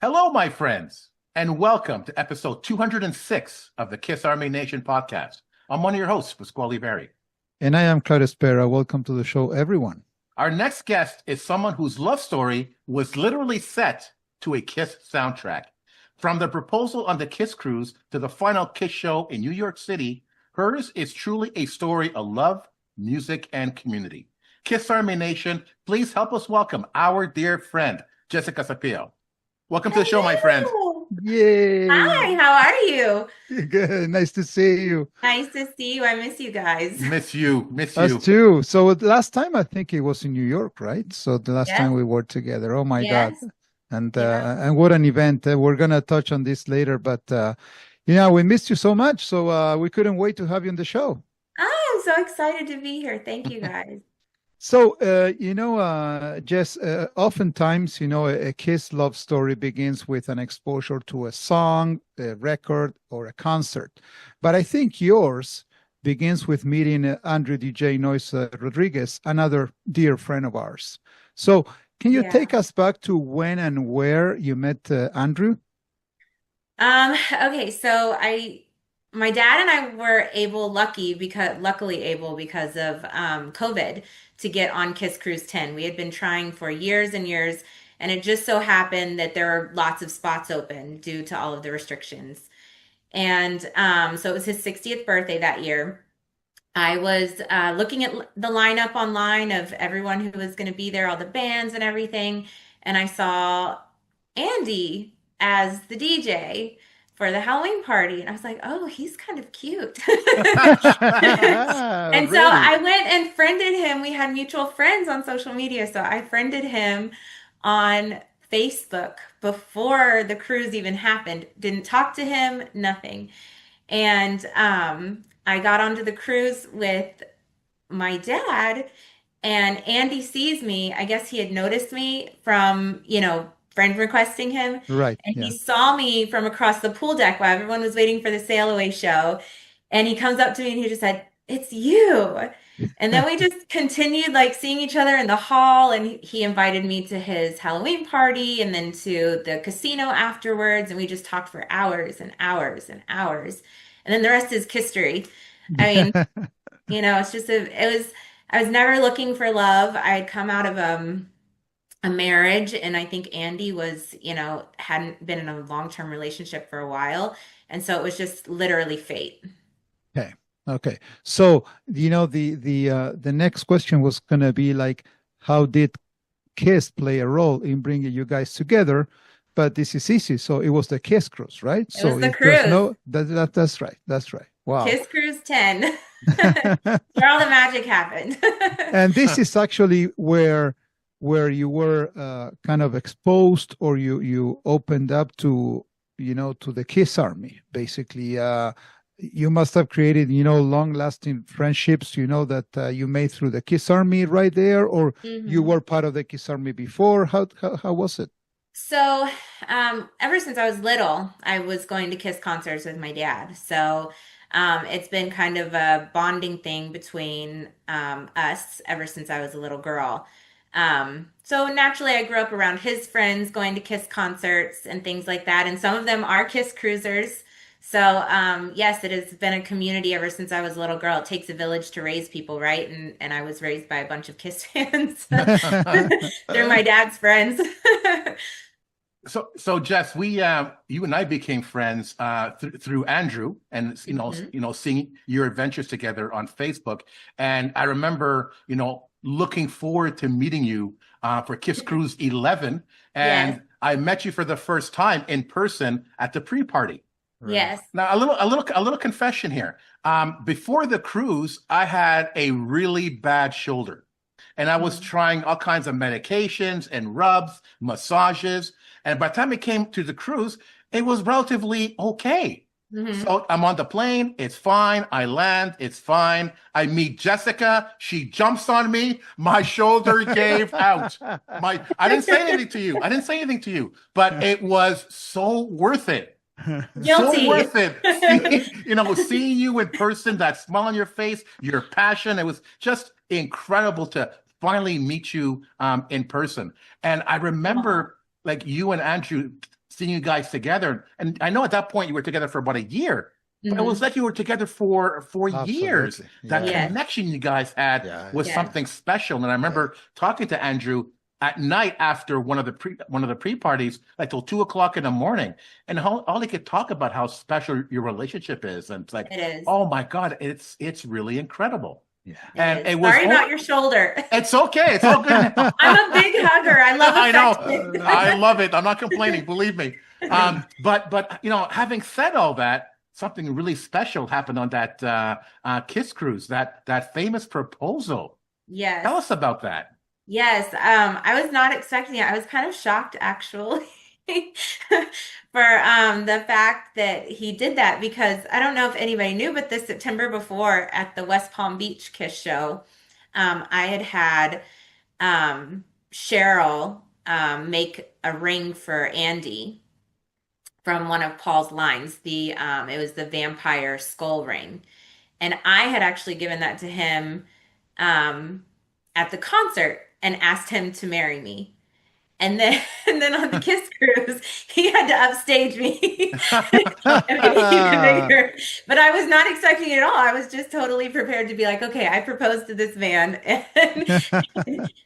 Hello, my friends, and welcome to episode 206 of the KISS Army Nation podcast. I'm one of your hosts, Pasquale Berry. And I am Claudio Spera. Welcome to the show, everyone. Our next guest is someone whose love story was literally set to a KISS soundtrack. From the proposal on the KISS Cruise to the final KISS show in New York City, hers is truly a story of love, music, and community. KISS Army Nation, please help us welcome our dear friend, Jessica Sapio. Welcome to the show, my friend. Yay! Hi, how are you? Good. Nice to see you. Nice to see you. I miss you guys. Miss you. Us too. So the last time I think it was in New York, right? So the last time we worked together. Oh my God. And what an event. We're gonna touch on this later, but we missed you so much. So we couldn't wait to have you on the show. Oh, I'm so excited to be here. Thank you guys. So, Jess, oftentimes, a KISS love story begins with an exposure to a song, a record, or a concert. But I think yours begins with meeting Andrew DJ Noise Rodriguez, another dear friend of ours. So can you take us back to when and where you met Andrew? Okay, so my dad and I were luckily able because of COVID to get on KISS Cruise 10. We had been trying for years and years, and it just so happened that there were lots of spots open due to all of the restrictions. And so it was his 60th birthday that year. I was looking at the lineup online of everyone who was going to be there, all the bands and everything, and I saw Andy as the DJ for the Halloween party. And I was like, oh, he's kind of cute. And so I went and friended him. We had mutual friends on social media. So I friended him on Facebook before the cruise even happened. Didn't talk to him, nothing. And I got onto the cruise with my dad, and Andy sees me. I guess he had noticed me from, friend requesting him. Right. And he saw me from across the pool deck while everyone was waiting for the sail away show. And he comes up to me and he just said, "It's you." And then we just continued seeing each other in the hall, and he invited me to his Halloween party and then to the casino afterwards. And we just talked for hours and hours and hours. And then the rest is history. I mean, it's just, I was never looking for love. I had come out of a marriage, and I think Andy was, hadn't been in a long-term relationship for a while. And so it was just literally fate. Okay. So, the next question was going to be how did KISS play a role in bringing you guys together? But this is easy. So it was the KISS Cruise, right? It was the cruise. That's right. That's right. Wow. KISS Cruise 10. Where all the magic happened. And this is actually where you were kind of exposed, or you opened up to the KISS Army. Basically, you must have created long-lasting friendships that you made through the KISS Army right there, or you were part of the KISS Army before. How was it? So ever since I was little, I was going to KISS concerts with my dad. So it's been kind of a bonding thing between us ever since I was a little girl. So naturally, I grew up around his friends going to KISS concerts and things like that. And some of them are KISS cruisers. So yes, it has been a community ever since I was a little girl. It takes a village to raise people, right? And I was raised by a bunch of KISS fans through my dad's friends. So Jess, you and I became friends through Andrew, and seeing your adventures together on Facebook. And I remember, looking forward to meeting you for KISS Cruise 11, and I met you for the first time in person at the pre-party. Right. Yes. Now a little confession here. Before the cruise, I had a really bad shoulder, and I was trying all kinds of medications and rubs, massages. And by the time it came to the cruise, it was relatively okay. So I'm on the plane. It's fine. I land. It's fine. I meet Jessica. She jumps on me. My shoulder gave out. I didn't say anything to you. But it was so worth it. Guilty. So worth it. Seeing you in person, that smile on your face, your passion. It was just incredible to finally meet you in person. And I remember you and Andrew seeing you guys together. And I know at that point you were together for about a year, but it was like you were together for years. Absolutely. That Yes. connection you guys had Yeah. was Yes. something special. And I remember talking to Andrew at night after one of the pre-parties, like till 2 o'clock in the morning, and all he could talk about how special your relationship is. And it's like, It is. oh my God, it's really incredible. Yeah. And It is. it was Sorry about your shoulder. It's okay. It's all good. I'm a big hugger. I love I know. affection. I love it. I'm not complaining, believe me. But having said all that, something really special happened on that KISS Cruise, that famous proposal. Yes. Tell us about that. Yes, I was not expecting it. I was kind of shocked actually for the fact that he did that, because I don't know if anybody knew, but the September before at the West Palm Beach KISS show, I had Cheryl make a ring for Andy from one of Paul's lines. It was the vampire skull ring. And I had actually given that to him at the concert and asked him to marry me. And then on the KISS Cruise, he had to upstage me and make it even bigger. But I was not expecting it at all. I was just totally prepared to be like, okay, I proposed to this man, and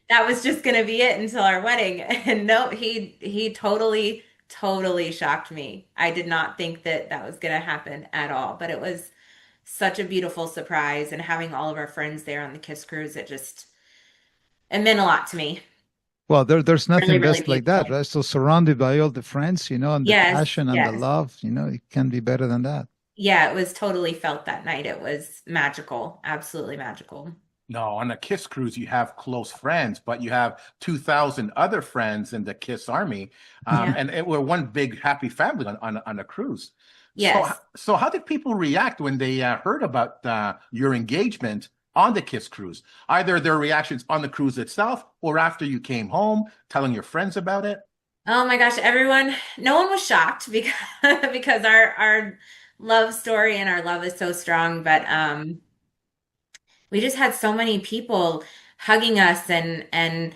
that was just going to be it until our wedding. And no, he totally shocked me. I did not think that was going to happen at all. But it was such a beautiful surprise, and having all of our friends there on the KISS Cruise, it meant a lot to me. Well, there's nothing Really best like that, beautiful. right? So surrounded by all the friends, and the Yes, passion and the yes. love, it can be better than that. Yeah, it was totally felt that night. It was magical, absolutely magical. No, on the KISS Cruise, you have close friends, but you have 2,000 other friends in the KISS Army. Yeah. And we're one big happy family on a cruise. Yes. So how did people react when they heard about your engagement on the KISS Cruise? Either their reactions on the cruise itself or after you came home, telling your friends about it? Oh my gosh, no one was shocked because our love story and our love is so strong, but we just had so many people hugging us and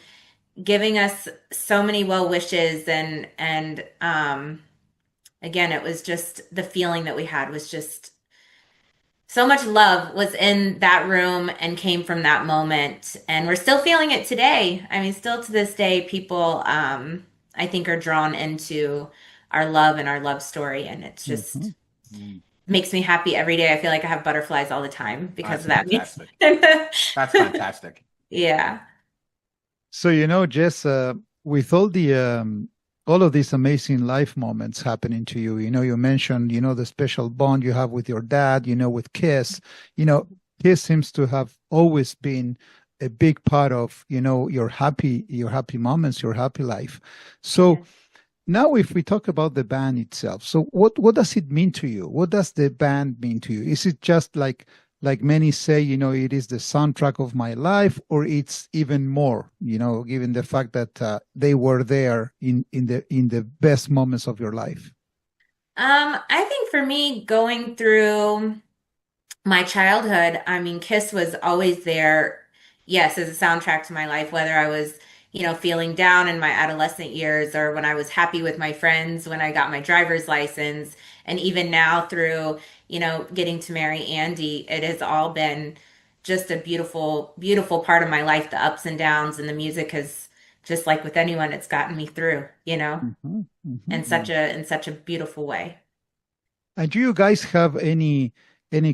giving us so many well wishes, and again, it was just the feeling that we had was just so much love was in that room and came from that moment. And we're still feeling it today. I mean, still to this day, people, I think, are drawn into our love and our love story. And it's just makes me happy every day. I feel like I have butterflies all the time because That's of that. fantastic. That's fantastic. Yeah. So, Jess, with all of these amazing life moments happening to you, you mentioned, the special bond you have with your dad, with KISS, KISS seems to have always been a big part of, your happy moments, your happy life. So now if we talk about the band itself, so what does it mean to you? What does the band mean to you? Is it just like many say, it is the soundtrack of my life, or it's even more, given the fact that they were there in the best moments of your life? I think for me, going through my childhood, I mean, KISS was always there, yes, as a soundtrack to my life, whether I was, feeling down in my adolescent years, or when I was happy with my friends, when I got my driver's license, and even now through, getting to marry Andy. It has all been just a beautiful, beautiful part of my life, the ups and downs, and the music has, just like with anyone, it's gotten me through, in such a beautiful way. And do you guys have any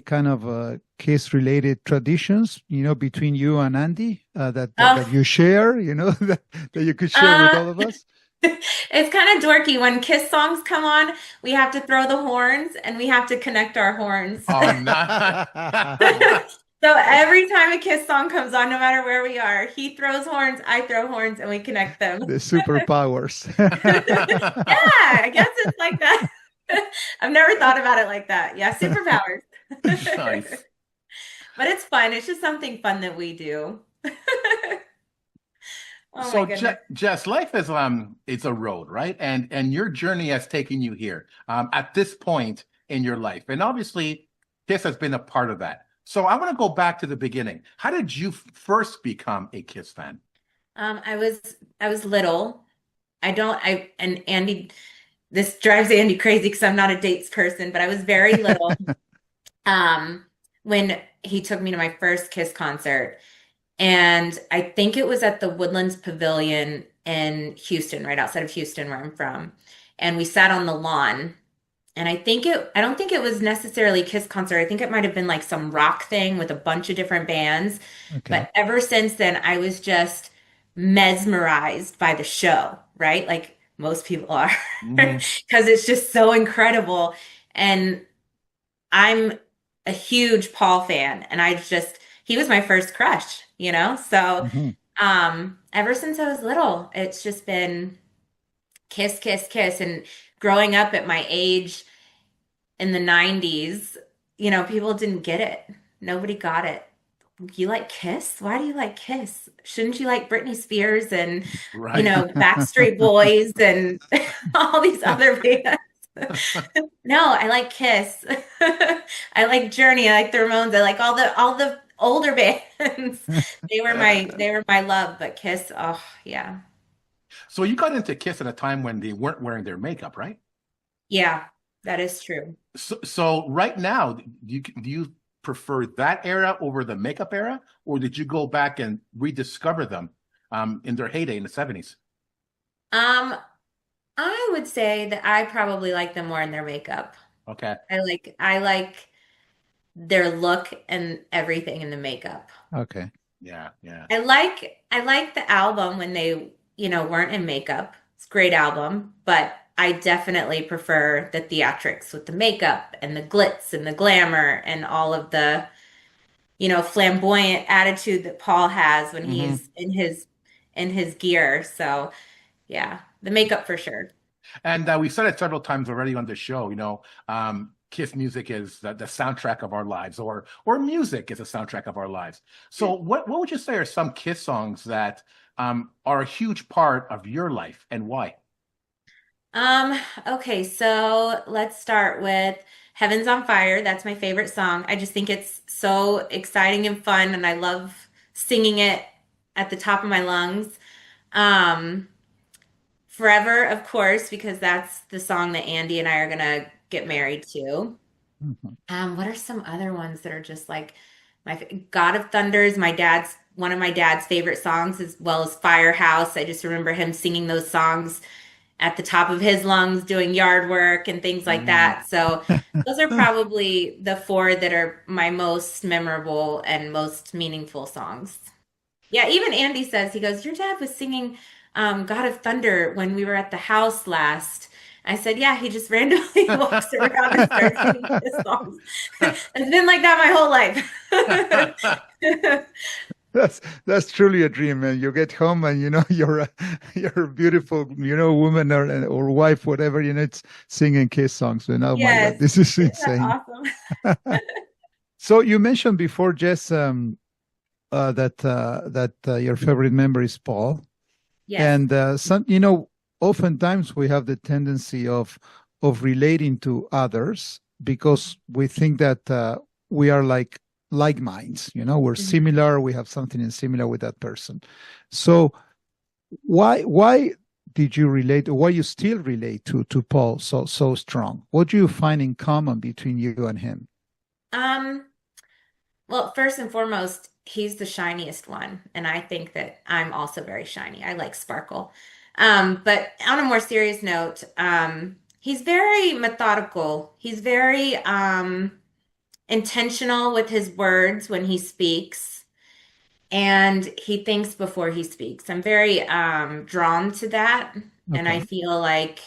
kind of KISS related traditions, between you and Andy that you share, that you could share with all of us? It's kind of dorky. When KISS songs come on, we have to throw the horns and we have to connect our horns. Oh, no. So every time a KISS song comes on, no matter where we are, he throws horns, I throw horns, and we connect them. The superpowers. Yeah, I guess it's like that. I've never thought about it like that. Yeah, superpowers. Nice. But it's fun. It's just something fun that we do. Oh So, my goodness. Jess, life is it's a road, right? And your journey has taken you here at this point in your life, and obviously, KISS has been a part of that. So, I want to go back to the beginning. How did you first become a KISS fan? I was little. And Andy this drives Andy crazy because I'm not a dates person, but I was very little um, when he took me to my first Kiss concert. And I think it was at the Woodlands Pavilion in Houston, right outside of Houston, where I'm from. And we sat on the lawn. And I don't think it was necessarily a Kiss concert. I think it might have been like some rock thing with a bunch of different bands. Okay. But ever since then, I was just mesmerized by the show, right? Like most people are, Hmm. because it's just so incredible. And I'm a huge Paul fan, and he was my first crush, you know? So, Hmm. ever since I was little, it's just been Kiss, Kiss, Kiss. And growing up at my age in the 90s, people didn't get it. Nobody got it. You like Kiss? Why do you like Kiss? Shouldn't you like Britney Spears and, Right. Backstreet Boys and all these other bands? No, I like Kiss. I like Journey. I like the Ramones. I like all the older bands. They were my love, but Kiss, oh yeah. So you got into Kiss at a time when they weren't wearing their makeup, right? Yeah, that is true. So right now, do you prefer that era over the makeup era, or did you go back and rediscover them in their heyday in the 70s? Um, I would say that I probably like them more in their makeup. Okay. I like their look and everything in the makeup. Okay. Yeah, yeah. I like the album when they, weren't in makeup. It's a great album, but I definitely prefer the theatrics with the makeup and the glitz and the glamour and all of the, flamboyant attitude that Paul has when Hmm. he's in his gear. So, yeah, the makeup for sure. And we said it several times already on the show. Kiss music is the soundtrack of our lives, or music is a soundtrack of our lives. So, what would you say are some Kiss songs that are a huge part of your life, and why? Okay, so let's start with Heaven's on Fire. That's my favorite song. I just think it's so exciting and fun, and I love singing it at the top of my lungs. Um, Forever, of course, because that's the song that Andy and I are gonna get married to. Mhm. What are some other ones that are just like God of Thunder is one of my dad's favorite songs, as well as Firehouse. I just remember him singing those songs at the top of his lungs doing yard work and things like Mm. that. So those are probably the four that are my most memorable and most meaningful songs. Yeah, even Andy says, he goes, your dad was singing God of Thunder when we were at the house last. I said, yeah, he just randomly walks around and starts singing his songs. It's been like that my whole life. That's truly a dream, man. You get home and you're a beautiful, woman or wife, whatever, it's singing Kiss songs. And oh my God, Yes. this is Isn't that insane. awesome? So you mentioned before, Jess, that your favorite member is Paul, Yes. and oftentimes we have the tendency of relating to others because we think that we are like minds. We're Mhm. similar. We have something in similar with that person. So why did you relate, or why you still relate to Paul so strong? What do you find in common between you and him? Um, well, first and foremost, he's the shiniest one, and I think that I'm also very shiny. I like sparkle. But on a more serious note, he's very methodical. He's very intentional with his words when he speaks, and he thinks before he speaks. I'm very drawn to that, and I Okay. feel like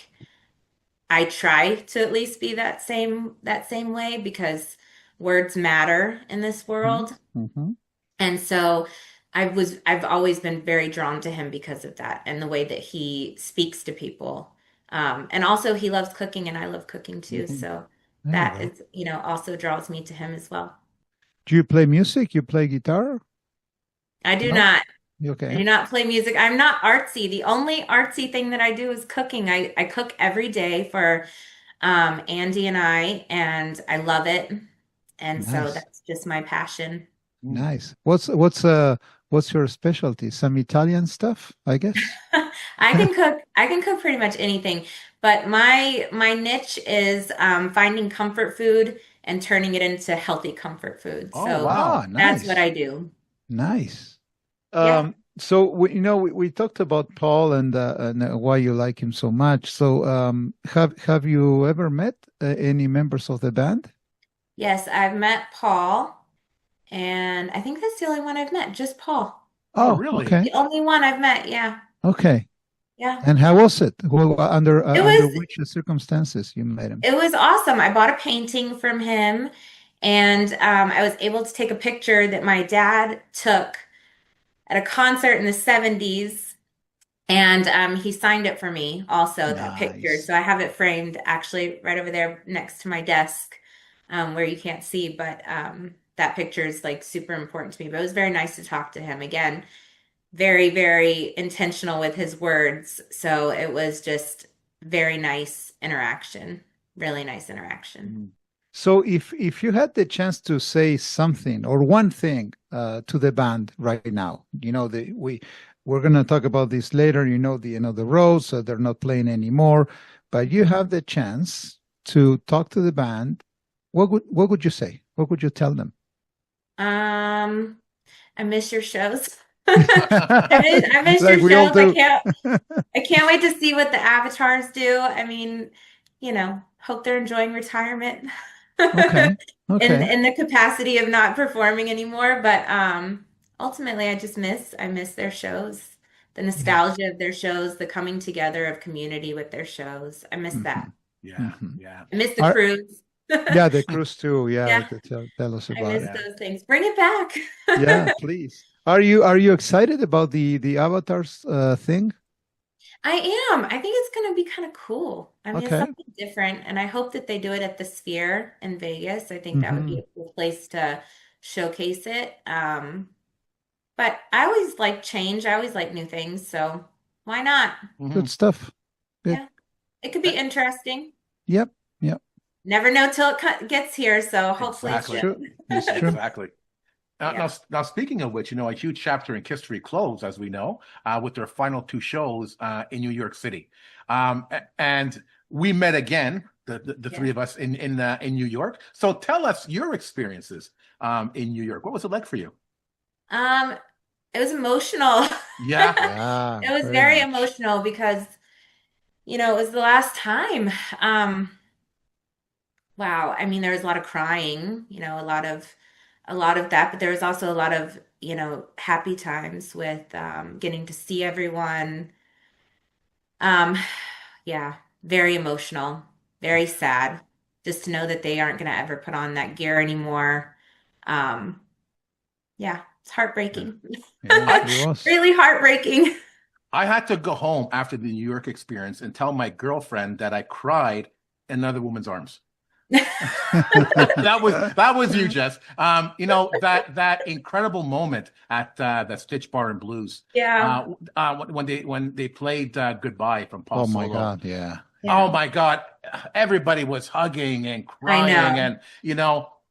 I try to at least be that same way because words matter in this world. Mm-hmm. And so I've always been very drawn to him because of that and the way that he speaks to people. And also he loves cooking and I love cooking too. Hmm. So There you that go. is, also draws me to him as well. Do you play music? You play guitar? I do No? not. I Okay. do not play music. I'm not artsy. The only artsy thing that I do is cooking. I cook every day for Andy and I love it. And so Nice. that's just my passion. Mm. Nice. what's your specialty? Some Italian stuff, I guess. I can cook pretty much anything, but my niche is finding comfort food and turning it into healthy comfort food. Oh, So wow. that's what Nice. I do. Nice. Yeah. So we talked about Paul and why you like him so much. So have you ever met any members of the band? Yes, I've met Paul, and I think that's the only one I've met, just Paul. Oh, Oh, really? okay. The only one I've met, yeah. Okay. Yeah. And how was it? Well, It under was which circumstances you met him? it was awesome. I bought a painting from him, and I was able to take a picture that my dad took at a concert in the 70s, and he signed it for me also, that picture. Nice. So I have it framed actually right over there next to my desk, where you can't see, but that picture is like super important to me. But it was very nice to talk to him again. Very, very intentional with his words. So it was just very nice interaction. Really nice interaction. So if you had the chance to say something or one thing to the band right now, we're going to talk about this later. The roads, so they're not playing anymore, but you have the chance to talk to the band. What would you say? What would you tell them? I miss your shows. I miss Like your we all shows. do. I can't wait to see what the avatars do. I mean, hope they're enjoying retirement Okay. in Okay. in the capacity of not performing anymore. But ultimately, I miss their shows, the Yeah. nostalgia of their shows, the coming together of community with their shows. I miss that. Yeah, Mhm. yeah. I miss the cruise. Yeah, the cruise too. Yeah, Yeah, tell us I about miss it. those things. Bring it back. Yeah, please. Are you excited about the avatars thing? I am. I think it's going to be kind of cool. I mean, it's Okay. something different, and I hope that they do it at the Sphere in Vegas. I think that would be Hmm. a cool place to showcase it. But I always like change. I always like new things, so why not? Good stuff. Good. Yeah, it could be interesting. Yep. Yep. Never know till it gets here, so hopefully it It's Exactly. true. should. It's true. Exactly. Yeah. Now, speaking of which, a huge chapter in History closed, as we know, with their final two shows in New York City, and we met again, the three of us in New York. So tell us your experiences in New York. What was it like for you? It was emotional. Yeah. Yeah, It was very very much. emotional because, it was the last time. Wow. I mean, there was a lot of crying, a lot of that, but there was also a lot of, happy times with getting to see everyone. Um, yeah, very emotional, very sad, just to know that they aren't going to ever put on that gear anymore. Um, yeah, it's heartbreaking. Yeah, it was. Really heartbreaking. I had to go home after the New York experience and tell my girlfriend that I cried in another woman's arms. that was you, Jess. That incredible moment at the Stitch Bar and Blues. Yeah. When they played Goodbye from Paul Oh my Solo. God, yeah. Yeah. Oh my God, everybody was hugging and I crying, know.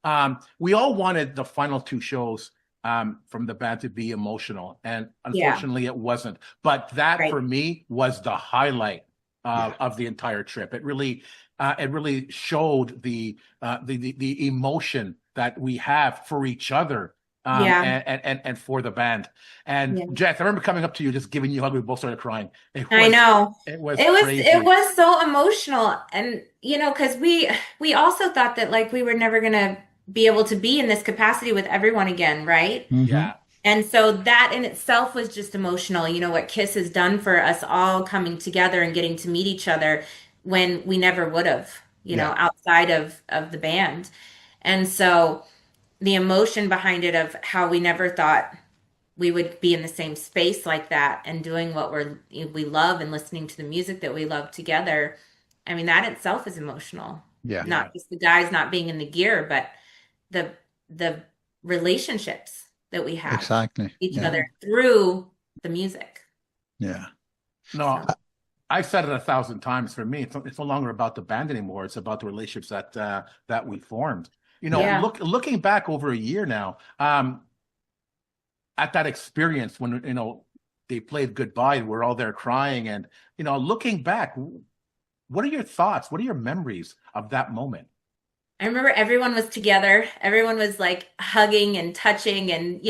and we all wanted the final two shows from the band to be emotional, and Yeah. unfortunately, it wasn't. But that Right. for me was the highlight Yeah. of the entire trip. It really showed the emotion that we have for each other. Yeah. And for the band. And Yeah. Jess, I remember coming up to you, just giving you a hug. We both started crying. I know. It was It crazy. was so emotional. And because we also thought that like we were never gonna be able to be in this capacity with everyone again, right? Mhm. Yeah. And so that in itself was just emotional. What KISS has done for us all coming together and getting to meet each other when we never would have, Yeah. outside of the band. And so the emotion behind it of how we never thought we would be in the same space like that and doing what we love and listening to the music that we love together. I mean, that itself is emotional. Yeah. Not just the guys not being in the gear, but the relationships that we have with Exactly. each Yeah. other through the music. Yeah. No, So, I've said it 1,000 times. For me, it's no longer about the band anymore. It's about the relationships that we formed. Yeah. Looking back over a year now, at that experience when, they played goodbye, we're all there crying. And, looking back, what are your thoughts? What are your memories of that moment? I remember everyone was together. Everyone was like hugging and touching and,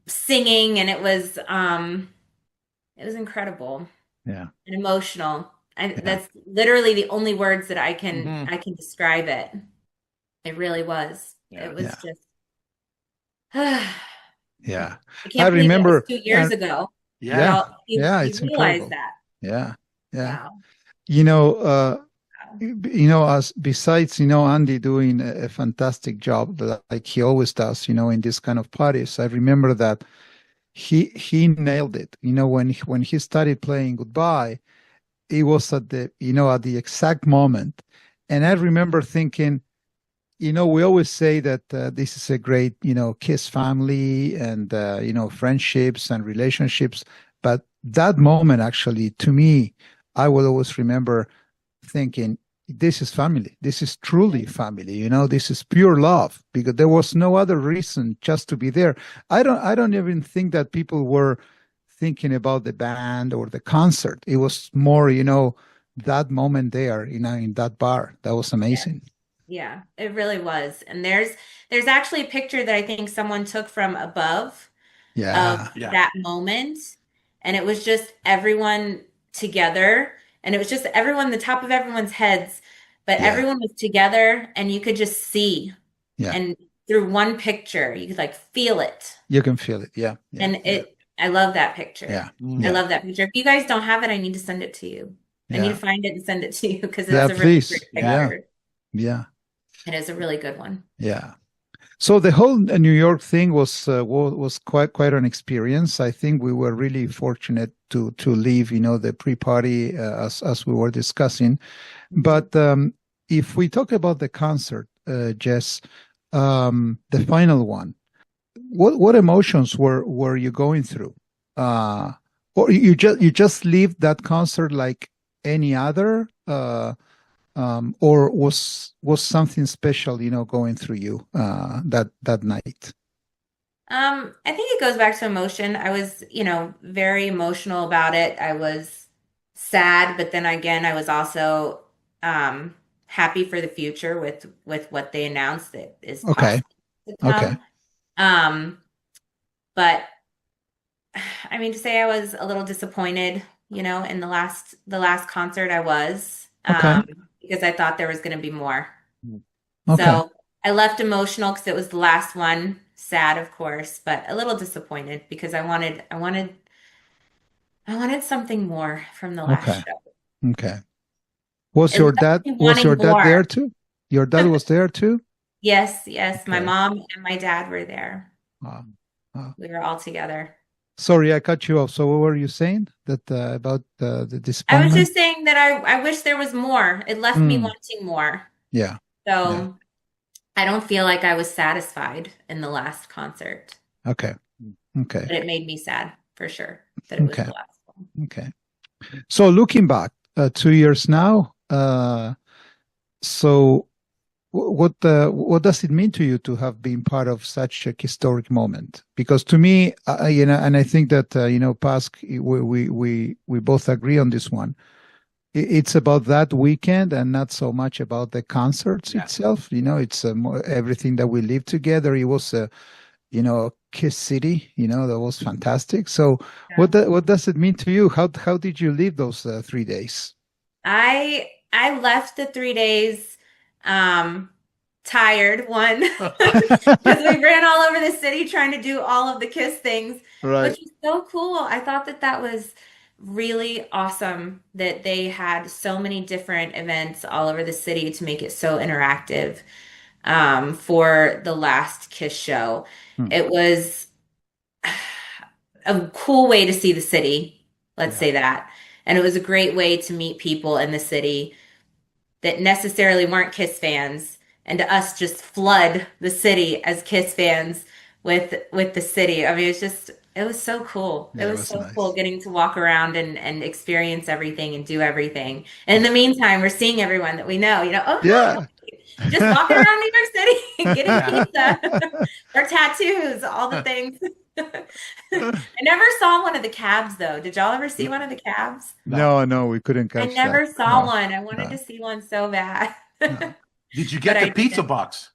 singing, and it was incredible. Yeah. And emotional. Yeah. That's literally the only words that I Mhm. can describe it. It really was. Yeah. It was Yeah. just I Yeah. can't I believe it was remember. 2 years ago. Yeah. Yeah. You It's realize incredible. that. Yeah. Yeah. Wow. As besides, Andy doing a fantastic job, like he always does, in this kind of parties. I remember that he nailed it. When he started playing Goodbye, it was at the exact moment. And I remember thinking, we always say that this is a great, KISS family and, friendships and relationships. But that moment, actually, to me, I will always remember thinking, this is family. This is truly family. This is pure love, because there was no other reason just to be there. I don't even think that people were thinking about the band or the concert. It was more, that moment there, in that bar. That was amazing. Yeah, it really was. And there's actually a picture that I think someone took from above Yeah. of that moment. And it was just everyone together. And it was just everyone, the top of everyone's heads, but Yeah. everyone was together and you could just see. Yeah. And through one picture, you could like feel it. You can feel it. Yeah. Yeah. And I love that picture. Yeah. I love that picture. If you guys don't have it, I need to send it to you. I need to find it and send it to you because it's a really please. great Yeah. picture. Yeah. It is a really good one. Yeah. So the whole New York thing was quite an experience. I think we were really fortunate to leave, the pre-party as we were discussing. But if we talk about the concert, Jess, the final one, what emotions were you going through? Or you just leave that concert like any other? Or was something special, going through you that night? I think it goes back to emotion. I was, very emotional about it. I was sad, but then again, I was also happy for the future with what they announced that is Okay. possible to come. Okay. But I mean, to say I was a little disappointed, in the last concert I was. Okay. Because I thought there was going to be more. Okay. So I left emotional because it was the last one. Sad, of course, but a little disappointed because I wanted something more from the last show. Okay. Was It your left dad me wanting there more. too? Your dad was there too? Yes. My Okay. mom and my dad were there. Wow. We were all together. Sorry, I cut you off. So what were you saying that about the I was disappointment? just saying that I wish there was more. It left me wanting more. Yeah. So I don't feel like I was satisfied in the last concert. Okay. Okay. But it made me sad for sure that it was the last one. Okay. So looking back, 2 years now, so what does it mean to you to have been part of such a historic moment? Because to me, and I think that Pask, we both agree on this one. It's about that weekend and not so much about the concerts itself. It's everything that we lived together. It was KISS City. That was fantastic. So what does it mean to you? How did you live those 3 days? I left the 3 days tired, one, because we ran all over the city trying to do all of the KISS things, which was so cool. I thought that was really awesome that they had so many different events all over the city to make it so interactive for the last KISS show. It was a cool way to see the city, let's say that. And it was a great way to meet people in the city that necessarily weren't KISS fans, and to us just flood the city as KISS fans with the city. I mean, it was so cool. Yeah, it was so nice. cool getting to walk around and experience everything and do everything. And in the meantime, we're seeing everyone that we know, just walking around New York City, getting pizza or tattoos, all the things. I never saw one of the cabs though. Did y'all ever see one of the cabs? No, No, we couldn't I catch that. never saw No, one. I wanted no, to see one so bad. no. did you But get the I pizza didn't. box?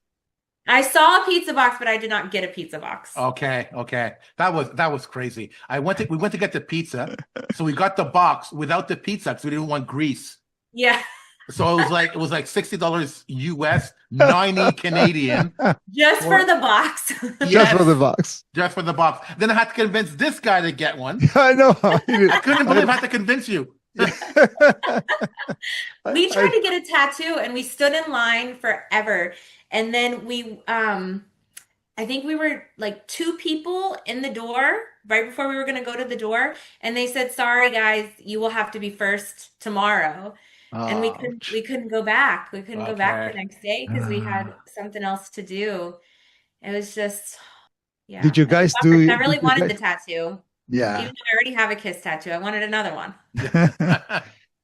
I saw a pizza box, but I did not get a pizza box. Okay, okay. That was crazy. We went to get the pizza, so we got the box without the pizza because we didn't want grease. Yeah, So it was like $60 US, 90 Canadian. just for For the box. Just for the yes, box. just for the box. Then I had to convince this guy to get one. I know. I couldn't believe I had to convince you. We tried I, to get a tattoo and we stood in line forever. And then I think we were like two people in the door right before we were going to go to the door. And they said, sorry, guys, you will have to be first tomorrow. And we ouch. couldn't go back. We couldn't go back the Okay. next day because we had something else to do. It was just, Did yeah, you it was guys a bummer 'cause do? I really Did you wanted the guys? tattoo. Yeah. Even though I already have a KISS tattoo, I wanted another one.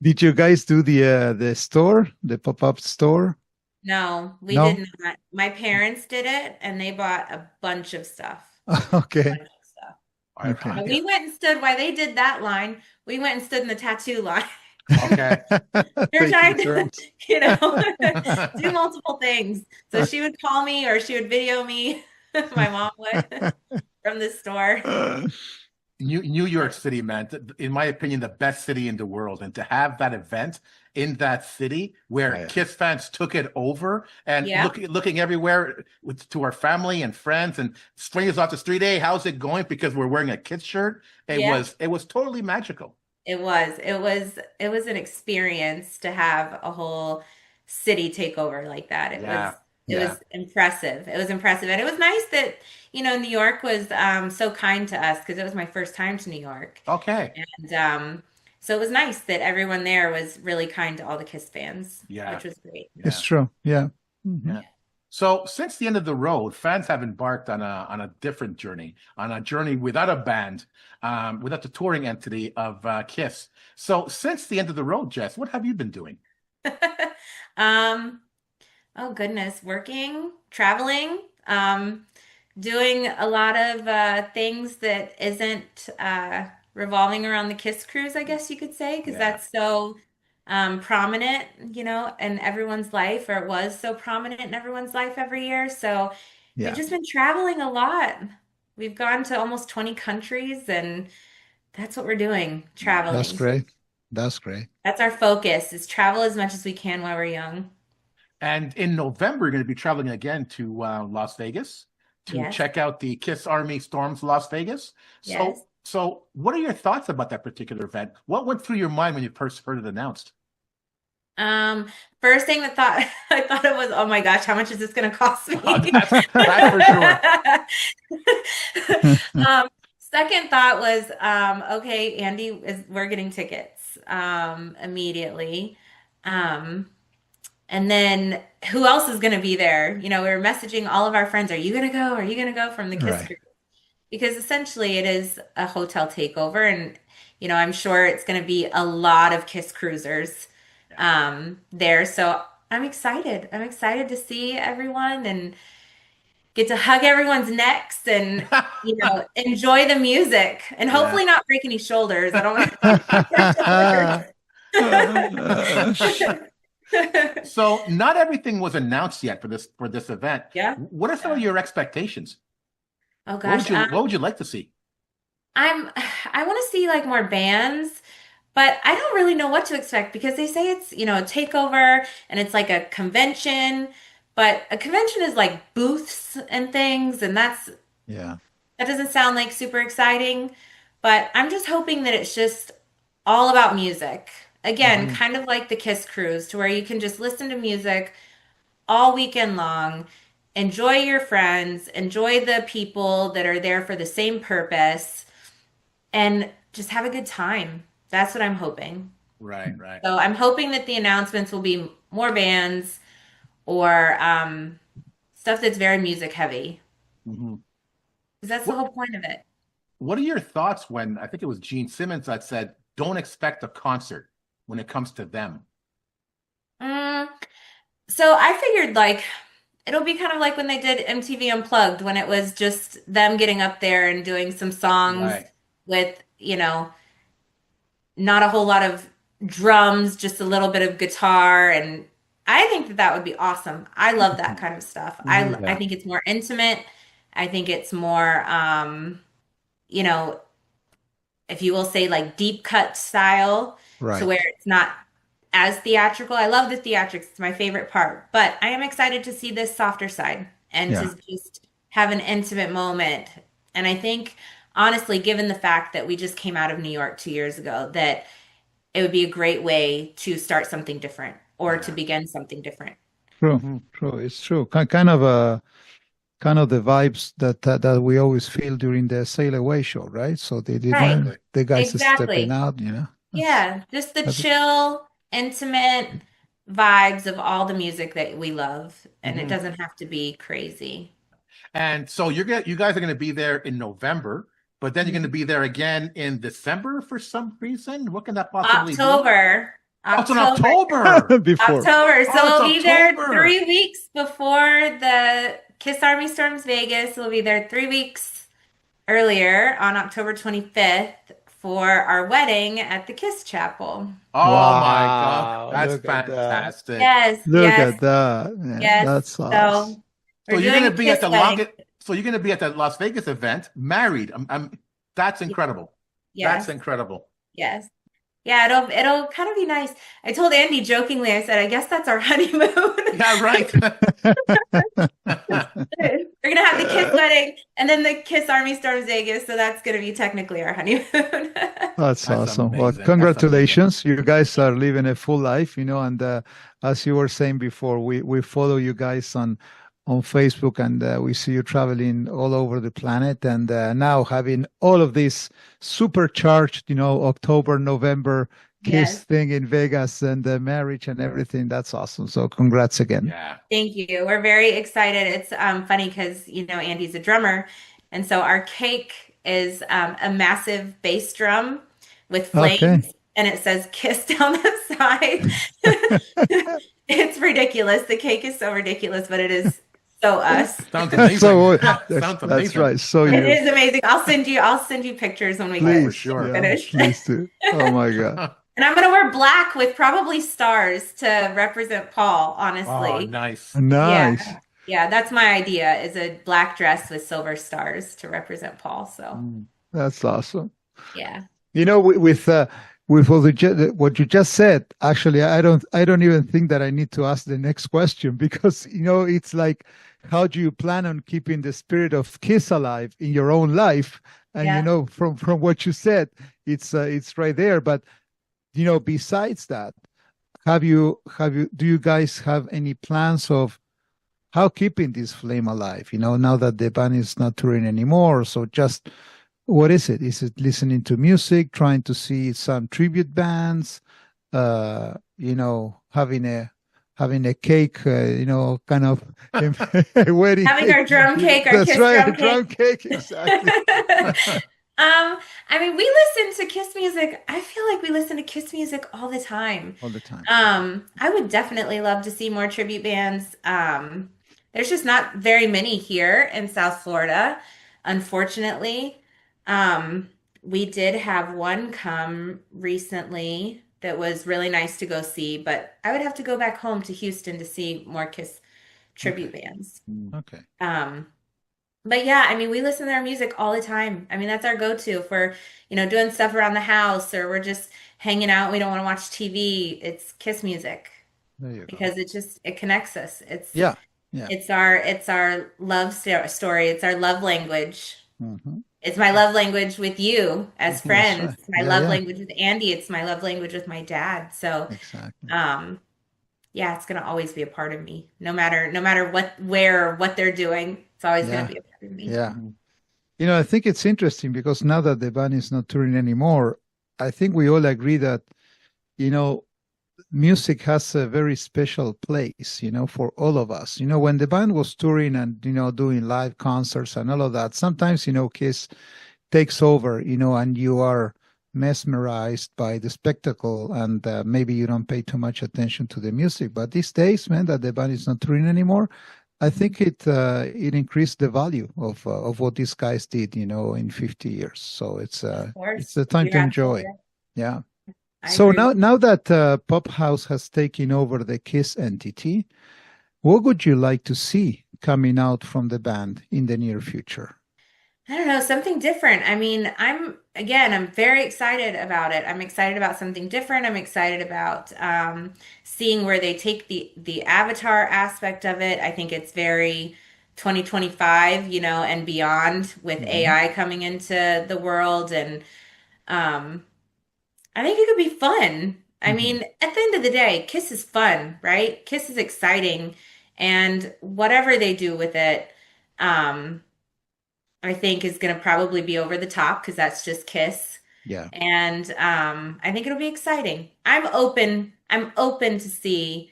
Did you guys do the store, the pop-up store? No, we No? did not. My parents did it and they bought a bunch of stuff. Okay. Bunch of stuff. Okay. But we went and stood while they did that line. We went and stood in the tattoo line. Okay. We were Taking trying to, turns. do multiple things. So she would call me or she would video me. My mom would from the store. New York City, man, in my opinion, the best city in the world. And to have that event in that city where Oh, yeah. KISS fans took it over and Yeah. looking everywhere to our family and friends and strangers off the street, hey, how's it going? Because we're wearing a KISS shirt. Yeah. It was totally magical. It was an experience to have a whole city take over like that. Yeah. It Yeah. was impressive. It was impressive. And it was nice that, New York was so kind to us because it was my first time to New York. Okay. And so it was nice that everyone there was really kind to all the KISS fans, Yeah. which was great. It's Yeah. true. Yeah. Mhm. Yeah. So since the end of the road, fans have embarked on a different journey, on a journey without a band, without the touring entity of KISS. So since the end of the road, Jess, what have you been doing? Um, oh goodness, working, traveling, doing a lot of things that isn't revolving around the KISS Cruise, I guess you could say, because Yeah. that's so prominent, in everyone's life, or it was so prominent in everyone's life every year. So we've Yeah. just been traveling a lot. We've gone to almost 20 countries, and that's what we're doing, That's traveling. great. That's great. That's our focus, is travel as much as we can while we're young. And in November, you're going to be traveling again to Las Vegas to Yes, check out the KISS Army Storms Las Vegas. yes. So what are your thoughts about that particular event? What went through your mind when you first heard it announced? First thing that thought I thought it was, oh my gosh, how much is this going to cost me? That's for sure. Second thought was, okay, we're getting tickets, immediately. Um, and then who else is going to be there? We were messaging all of our friends, are you going to go? Are you going to go from the KISS Right. group? Because essentially it is a hotel takeover and, I'm sure it's going to be a lot of KISS cruisers, there. So I'm excited. I'm excited to see everyone and get to hug everyone's necks and, enjoy the music and Yeah. hopefully not break any shoulders. I don't want to So not everything was announced yet for this event. Yeah. What are some of your expectations? Oh What gosh. would you like to see? I want to see like more bands, but I don't really know what to expect because they say it's, a takeover and it's like a convention, but a convention is like booths and things, and Yeah. that doesn't sound like super exciting, but I'm just hoping that it's just all about music. Again, Mhm. kind of like the KISS Cruise, to where you can just listen to music all weekend long, enjoy your friends, enjoy the people that are there for the same purpose, and just have a good time. That's what I'm hoping. Right, right. So I'm hoping that the announcements will be more bands or stuff that's very music heavy, Mhm. because that's the whole point of it. What are your thoughts when I think it was Gene Simmons that said, "Don't expect a concert when it comes to them"? Mm, so I figured like it'll be kind of like when they did MTV Unplugged, when it was just them getting up there and doing some songs Right. with, not a whole lot of drums, just a little bit of guitar. And I think that that would be awesome. I love that kind of stuff. I Yeah. think it's more intimate. I think it's more, you know, if you will say like deep cut style to Right. where it's not as theatrical. I love the theatrics. It's my favorite part. But I am excited to see this softer side and Yeah. to just have an intimate moment. And I think, honestly, given the fact that we just came out of New York 2 years ago, that it would be a great way to start something different or to Yeah. begin something different. True. Mhm. True. It's true. Kind of the vibes that we always feel during the Sail Away show, right? So Right. Exactly. the guys are stepping Exactly. out, Yeah. Just the That's chill, intimate vibes of all the music that we love. And it Mhm. doesn't have to be crazy. And so you guys are going to be there in November, but then you're going to be there again in December for some reason. What can that possibly be? October. Oh, it's in October. October. before. October. So Oh, we'll it's be there October. 3 weeks before the Kiss Army Storms Vegas. We'll be there 3 weeks earlier on October 25th for our wedding at the Kiss Chapel. Oh my God. Wow, That's look at that. fantastic. Yes, Look yes, at that. Man, yes. that's awesome. So So we're you're doing going a to be at Kiss the wedding. So you're going to be at the Las Vegas event, married. That's incredible. Yes, That's incredible. yes. Yeah, it'll kind of be nice. I told Andy jokingly, I said, I guess that's our honeymoon. Yeah, right. We're gonna have the Kiss wedding and then the Kiss Army Storms Vegas, so that's gonna be technically our honeymoon. That's awesome. Well, amazing. That's congratulations. You guys are living a full life, and as you were saying before, we follow you guys on Facebook, and we see you traveling all over the planet, and now having all of this supercharged, October, November Kiss Yes. thing in Vegas and the marriage and everything. That's awesome. So congrats again. Yeah. Thank you. We're very excited. It's funny because Andy's a drummer, and so our cake is a massive bass drum with flames, Okay. and it says "Kiss" down the side. It's ridiculous. The cake is so ridiculous, but it is so us. Sounds amazing. So Sounds that's amazing. right. So It you is amazing. I'll send you pictures when we for get please, sure. yeah, finished. please do. Oh my God. And I'm gonna wear black with probably stars to represent Paul, Oh, honestly. nice. Nice. Yeah, that's my idea, is a black dress with silver stars to represent Paul. So, That's awesome. yeah. With what you just said, actually, I don't even think that I need to ask the next question because it's like, how do you plan on keeping the spirit of Kiss alive in your own life? And Yeah. from what you said, it's right there. But besides that, do you guys have any plans of how keeping this flame alive? Now that the band is not touring anymore, so just what is it? Is it listening to music, trying to see some tribute bands, having a cake, kind of a wedding Having our cake? drum cake, our That's Kiss right, drum a drum cake. cake, exactly. I mean, we listen to Kiss music. I feel like we listen to Kiss music all the time. All the time. I would definitely love to see more tribute bands. There's just not very many here in South Florida, unfortunately. We did have one come recently that was really nice to go see, but I would have to go back home to Houston to see more Kiss tribute bands. Okay. But yeah, I mean, we listen to their music all the time. I mean, that's our go-to if we're, doing stuff around the house or we're just hanging out, we don't want to watch TV. It's Kiss music There you go. because it connects us. Yeah. It's our love story. It's our love language. Mhm. It's my love language with you as That's friends. right. It's my Yeah, love yeah. language with Andy. It's my love language with my dad. So, Exactly. yeah, it's gonna always be a part of me. No matter what they're doing, it's always Yeah. gonna be a part of me. Yeah. I think it's interesting because now that the band is not touring anymore, I think we all agree that, music has a very special place, for all of us. When the band was touring and, doing live concerts and all of that, sometimes, Kiss takes over, and you are mesmerized by the spectacle and maybe you don't pay too much attention to the music. But these days, man, that the band is not touring anymore, I think it increased the value of what these guys did, in 50 years. So it's Of it's course, the time to you're absolutely enjoy. right. Yeah. I So agree with now that Pop House has taken over the KISS entity, what would you like to see coming out from the band in the near future? I don't know, something different. I mean, I'm very excited about it. I'm excited about something different. I'm excited about seeing where they take the avatar aspect of it. I think it's very 2025, and beyond with Mhm. AI coming into the world, and um, I think it could be fun. I Mhm. mean, at the end of the day, Kiss is fun, right? Kiss is exciting, and whatever they do with it, um, I think is going to probably be over the top because that's just Kiss. Yeah. And I think it'll be exciting. I'm open to see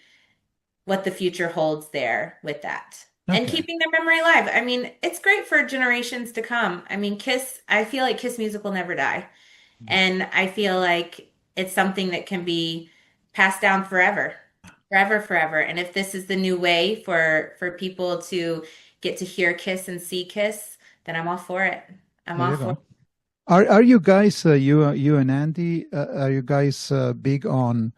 what the future holds there with that. And Okay. keeping their memory alive. I mean, it's great for generations to come. I mean, I feel like Kiss music will never die. And I feel like it's something that can be passed down forever, forever, forever. And if this is the new way for people to get to hear Kiss and see Kiss, then I'm all for it. I'm There all you for go. Are you guys you and Andy are you guys big on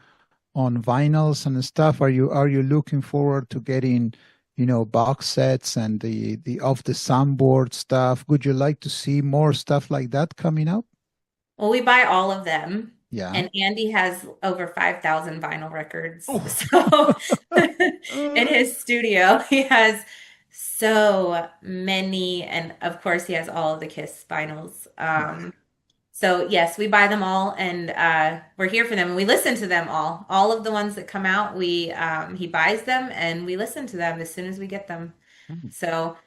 vinyls and stuff? Are you looking forward to getting, box sets and the off the soundboard stuff? Would you like to see more stuff like that coming up? Well, we buy all of them. Yeah. And Andy has over 5,000 vinyl records. Oh, So in his studio, he has so many. And of course, he has all of the Kiss vinyls. So yes, we buy them all and we're here for them and we listen to them all. All of the ones that come out, he buys them and we listen to them as soon as we get them. So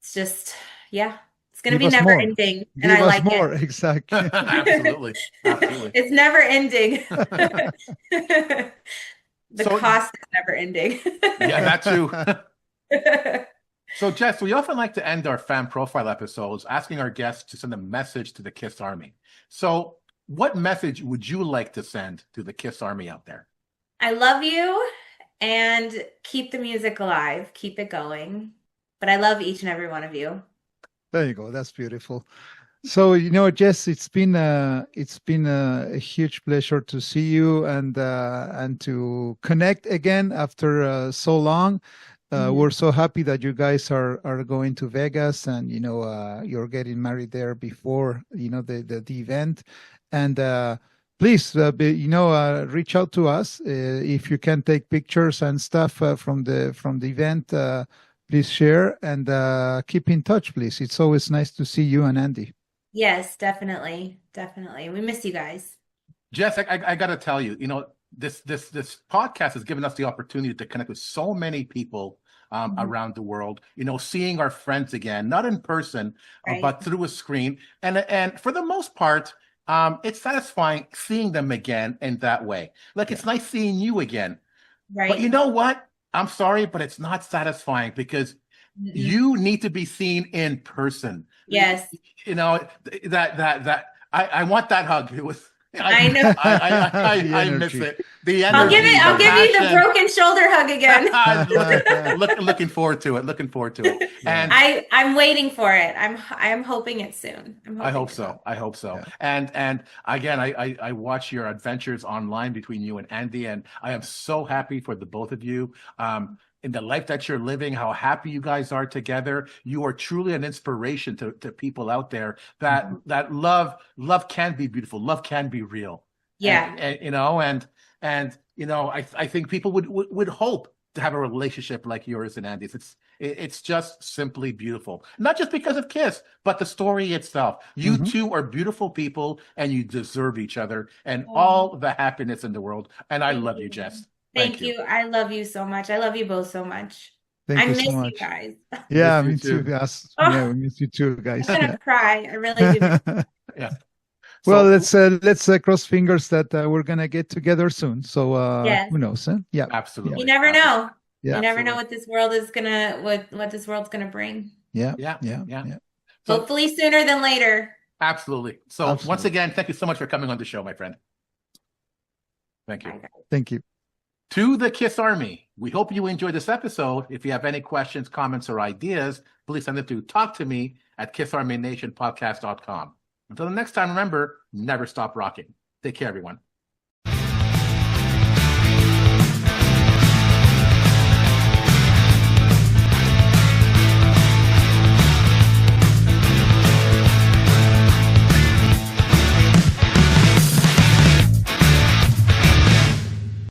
it's just, yeah, it's gonna Give be us never more. ending and Give I us like it. more. Exactly. absolutely. Absolutely. It's never ending. The So, cost is never ending. yeah, that too. So, Jess, we often like to end our fan profile episodes asking our guests to send a message to the KISS Army. So, what message would you like to send to the KISS Army out there? I love you and keep the music alive. Keep it going. But I love each and every one of you. There you go. That's beautiful. So, Jess, it's been a huge pleasure to see you and to connect again after so long. Mhm. We're so happy that you guys are going to Vegas and you're getting married there before the event. And please, reach out to us if you can take pictures and stuff from the event. Please share and keep in touch, please. It's always nice to see you and Andy. Yes, definitely. Definitely. We miss you guys. Jess, I got to tell you, this podcast has given us the opportunity to connect with so many people Mhm. around the world. Seeing our friends again, not in person, Right. but through a screen, and for the most part, it's satisfying seeing them again in that way. Like Yeah. it's nice seeing you again. But you Right. know what? I'm sorry, but it's not satisfying because Mm-mm. you need to be seen in person. Yes. You know that I want that hug. It was I know. The I miss energy. it. The Yeah. energy, the I'll give you the passion. broken shoulder hug again. I'm looking forward to it. Looking forward to it. Yeah. And I'm waiting for it. I'm hoping it's soon. I'm I hoping hope it's so. I hope so. Yeah. And again, I watch your adventures online between you and Andy, and I am so happy for the both of you. In the life that you're living, how happy you guys are together. You are truly an inspiration to people out there that Mhm. that love can be beautiful. Love can be real. Yeah. I think people would hope to have a relationship like yours and Andy's. It's just simply beautiful. Not just because of Kiss, but the story itself. You Mhm. two are beautiful people and you deserve each other and Oh, all the happiness in the world. And I thank love you, you. Jess. Thank Thank you. you. I love you so much. I love you both so much. Thank I you miss so you much. guys. Yeah, Miss you me too. too. Yes. Yeah, Oh, we miss you too, I'm guys. gonna Yeah. cry. I really do miss. Yeah. Well, So let's cross fingers that we're gonna get together soon. So Yes. who knows? Huh? Yeah. Yeah. You absolutely. never know. Yeah. You never know Absolutely. what this world is gonna what this world's gonna bring. Yeah. Yeah. Yeah. Yeah. Yeah. So Hopefully sooner than later. absolutely. So once Absolutely. again, thank you so much for coming on the show, my friend. Thank you. Bye, guys. Thank you. To the KISS Army. We hope you enjoyed this episode. If you have any questions, comments, or ideas, please send them to talktome@kissarmynationpodcast.com. Until the next time, remember, never stop rocking. Take care, everyone.